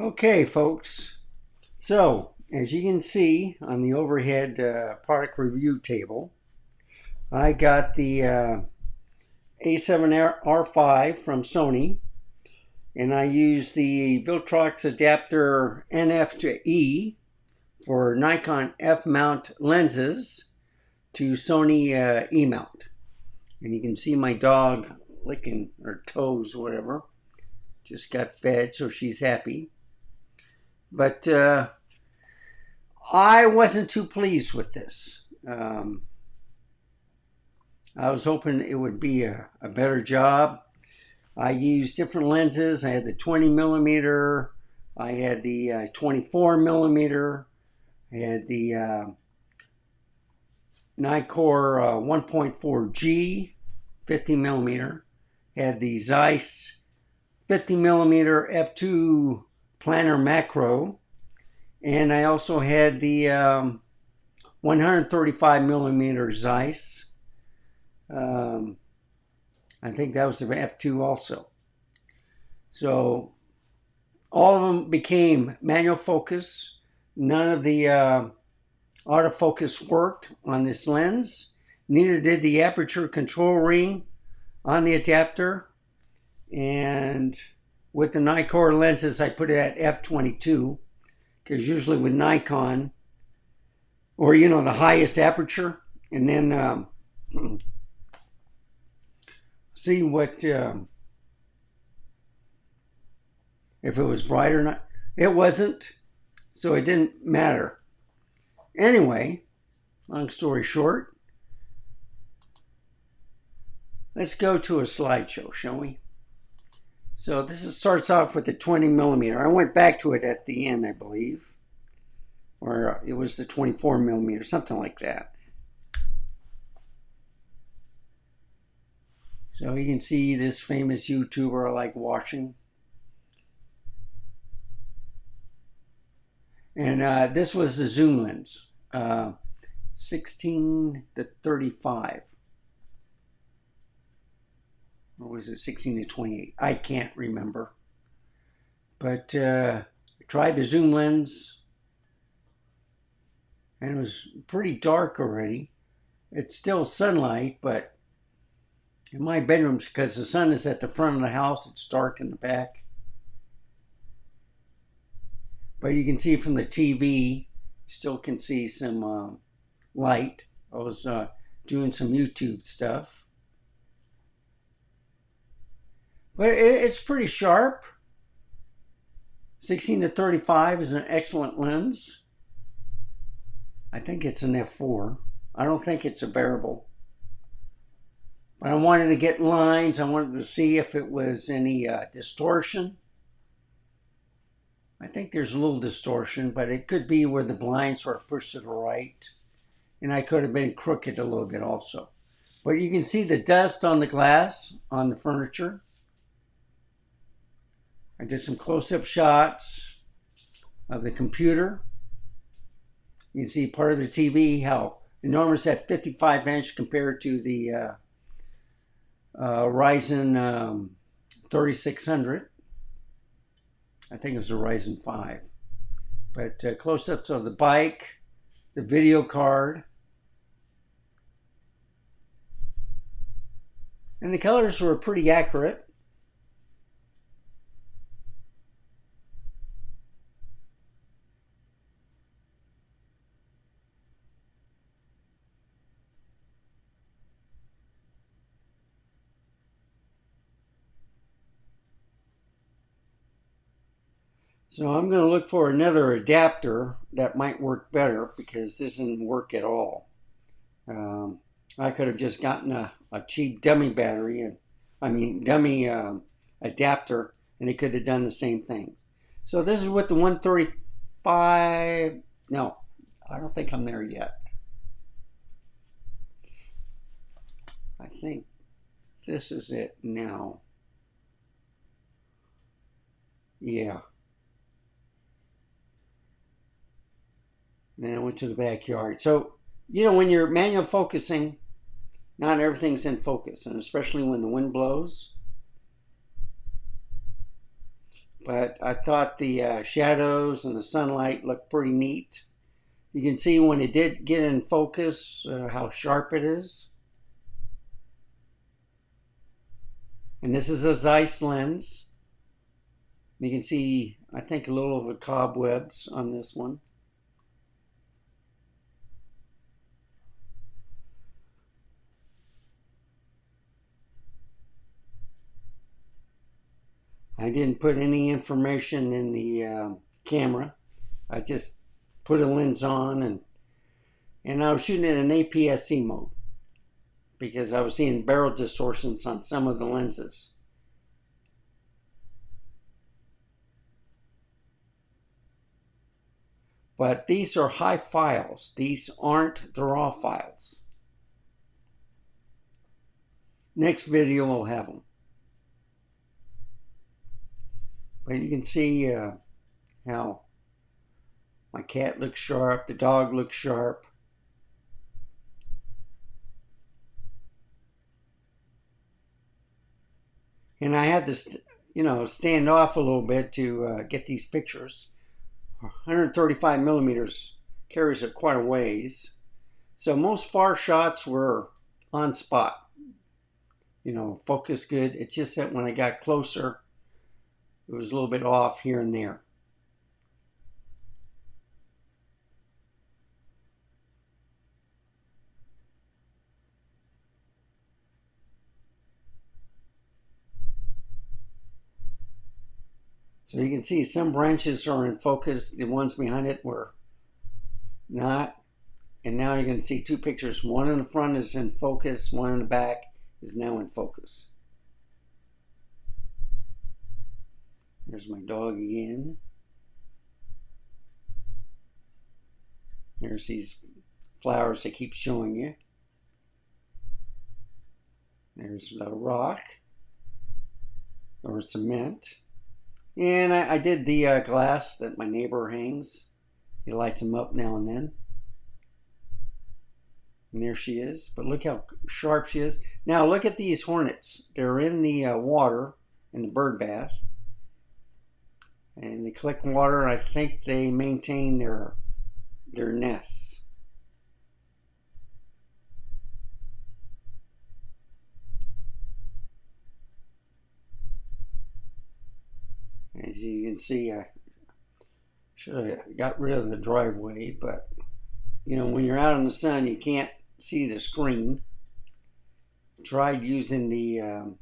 Okay, folks. So, as you can see on the overhead product review table, I got the A7RV from Sony, and I use the Viltrox adapter NF to E for Nikon F mount lenses to Sony E mount. And you can see my dog licking her toes, whatever. Just got fed, so she's happy. But I wasn't too pleased with this. I was hoping it would be a better job. I used different lenses. I had the 20 millimeter, I had the 24 millimeter, I had the Nikkor 1.4G 50 millimeter, had the Zeiss 50 millimeter f2 planar macro, and I also had the 135 millimeter Zeiss. I think that was the f2 also. So all of them became manual focus. None of the autofocus worked on this lens. Neither did the aperture control ring on the adapter. And with the Nikkor lenses, I put it at f22, because usually with Nikon, or the highest aperture, and then see what if it was bright or not. It wasn't, so it didn't matter. Anyway, long story short, let's go to a slideshow, shall we? So this starts off with the 20 millimeter. I went back to it at the end, I believe, or it was the 24 millimeter, something like that. So you can see this famous YouTuber I like watching. And this was the zoom lens, 16 to 35. Or was it 16 to 28? I can't remember. But I tried the zoom lens, and it was pretty dark already. It's still sunlight, but in my bedroom, because the sun is at the front of the house, it's dark in the back. But you can see from the TV, you still can see some light. I was doing some YouTube stuff. But it's pretty sharp. 16 to 35 is an excellent lens. I think it's an f4. I don't think it's a variable. But I wanted to get lines. I wanted to see if it was any distortion. I think there's a little distortion, but it could be where the blind sort of pushed to the right. And I could have been crooked a little bit also. But you can see the dust on the glass, on the furniture. I did some close-up shots of the computer. You can see part of the TV, how enormous that 55-inch compared to the Ryzen 3600. I think it was a Ryzen 5. But close-ups of the bike, the video card. And the colors were pretty accurate. So I'm going to look for another adapter that might work better, because this didn't work at all. I could have just gotten a cheap dummy battery, dummy adapter, and it could have done the same thing. So this is with the 135. No, I don't think I'm there yet. I think this is it now. Yeah. And then I went to the backyard. So, when you're manual focusing, not everything's in focus, and especially when the wind blows. but I thought the shadows and the sunlight looked pretty neat. You can see when it did get in focus how sharp it is. And this is a Zeiss lens. You can see, I think, a little of the cobwebs on this one. I didn't put any information in the camera. I just put a lens on, and I was shooting it in APS-C mode because I was seeing barrel distortions on some of the lenses. But these are HIF files. These aren't the RAW files. Next video will have them. But you can see how my cat looks sharp, the dog looks sharp. And I had to, stand off a little bit to get these pictures. 135 millimeters carries it quite a ways. So most far shots were on spot. Focus good. It's just that when I got closer, it was a little bit off here and there. So you can see some branches are in focus. The ones behind it were not. And now you can see two pictures. One in the front is in focus. One in the back is now in focus. There's my dog again. There's these flowers they keep showing you. There's a rock or cement. And I did the glass that my neighbor hangs. He lights them up now and then. And there she is. But look how sharp she is. Now look at these hornets. They're in the water in the bird bath. And they collect water, and I think they maintain their nests. As you can see, I should have got rid of the driveway, but when you're out in the sun, you can't see the screen. Tried using the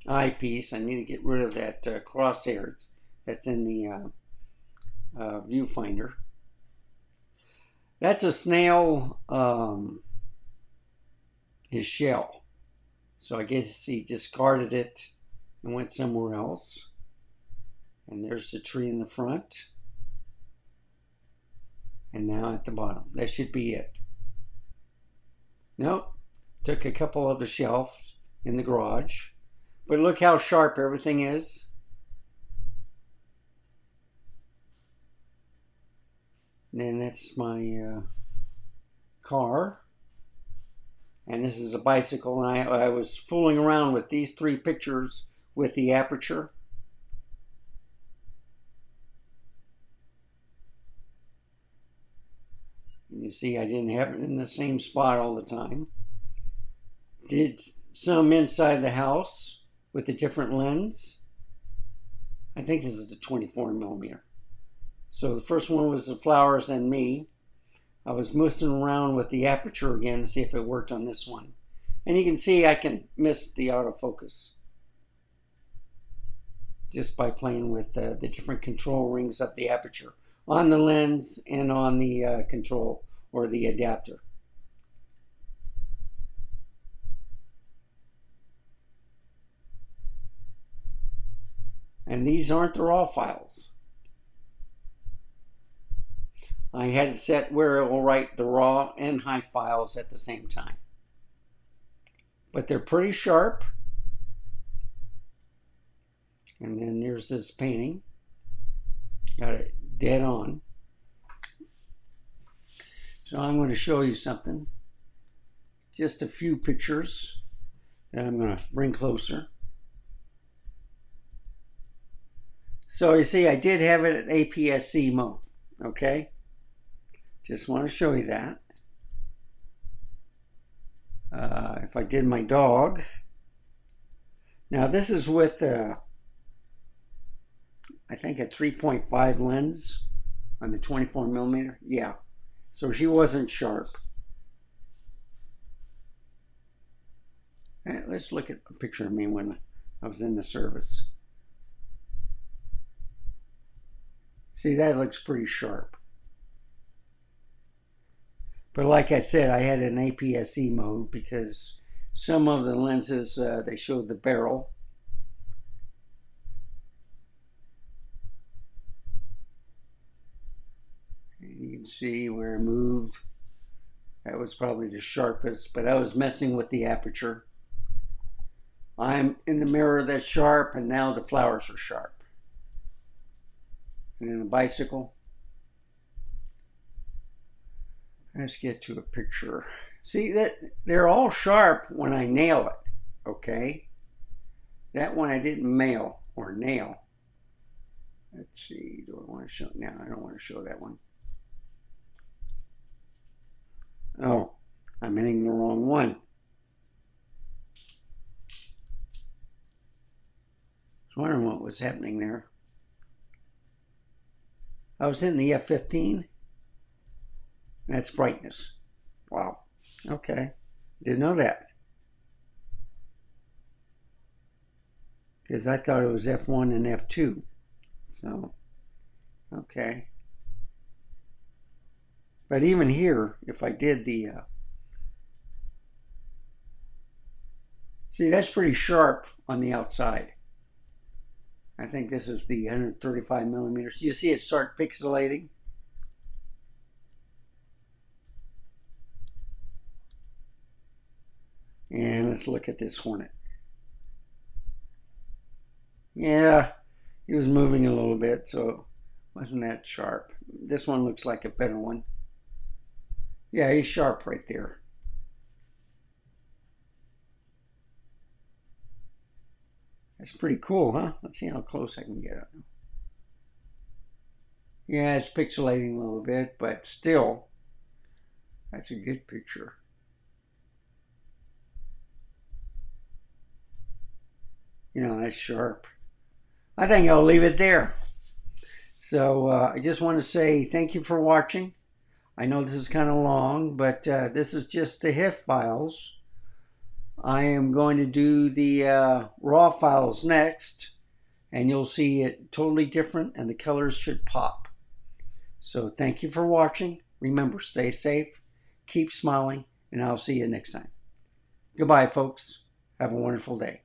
eyepiece. I need to get rid of that crosshairs that's in the viewfinder. That's a snail, his shell. So I guess he discarded it and went somewhere else. And there's the tree in the front. And now at the bottom. That should be it. Nope. Took a couple of the shelves in the garage. But look how sharp everything is. And then that's my car. And this is a bicycle. And I was fooling around with these three pictures with the aperture. And you see I didn't have it in the same spot all the time. Did some inside the house with a different lens. I think this is the 24 millimeter. So the first one was the flowers and me. I was messing around with the aperture again to see if it worked on this one. And you can see I can miss the autofocus just by playing with the different control rings of the aperture on the lens and on the control or the adapter. And these aren't the RAW files. I had it set where it will write the RAW and HIF files at the same time. But they're pretty sharp. And then there's this painting. Got it dead on. So I'm going to show you something. Just a few pictures that I'm going to bring closer. So you see, I did have it at APS-C mode. Okay, just want to show you that. If I did my dog, now this is with I think a 3.5 lens on the 24 millimeter. Yeah, so she wasn't sharp. Let's look at a picture of me when I was in the service. See, that looks pretty sharp. But like I said, I had an APS-C mode because some of the lenses, they showed the barrel. And you can see where it moved. That was probably the sharpest, but I was messing with the aperture. I'm in the mirror that's sharp, and now the flowers are sharp. And then the bicycle. Let's get to a picture. See, that they're all sharp when I nail it, okay? That one I didn't nail. Let's see, do I want to show? No, I don't want to show that one. Oh, I'm hitting the wrong one. I was wondering what was happening there. I was hitting the F15. That's brightness. Wow. Okay. Didn't know that. Because I thought it was F1 and F2. So, okay. But even here, if I did the... see, that's pretty sharp on the outside. I think this is the 135 millimeters. You see it start pixelating? And let's look at this Hornet. Yeah, he was moving a little bit, so it wasn't that sharp. This one looks like a better one. Yeah, he's sharp right there. That's pretty cool, huh? Let's see how close I can get it. Yeah, it's pixelating a little bit, but still, that's a good picture. You know, that's sharp. I think I'll leave it there. So I just want to say thank you for watching. I know this is kind of long, but this is just the HIF files. I am going to do the raw files next, and you'll see it totally different, and the colors should pop. So thank you for watching. Remember, stay safe, keep smiling, and I'll see you next time. Goodbye, folks. Have a wonderful day.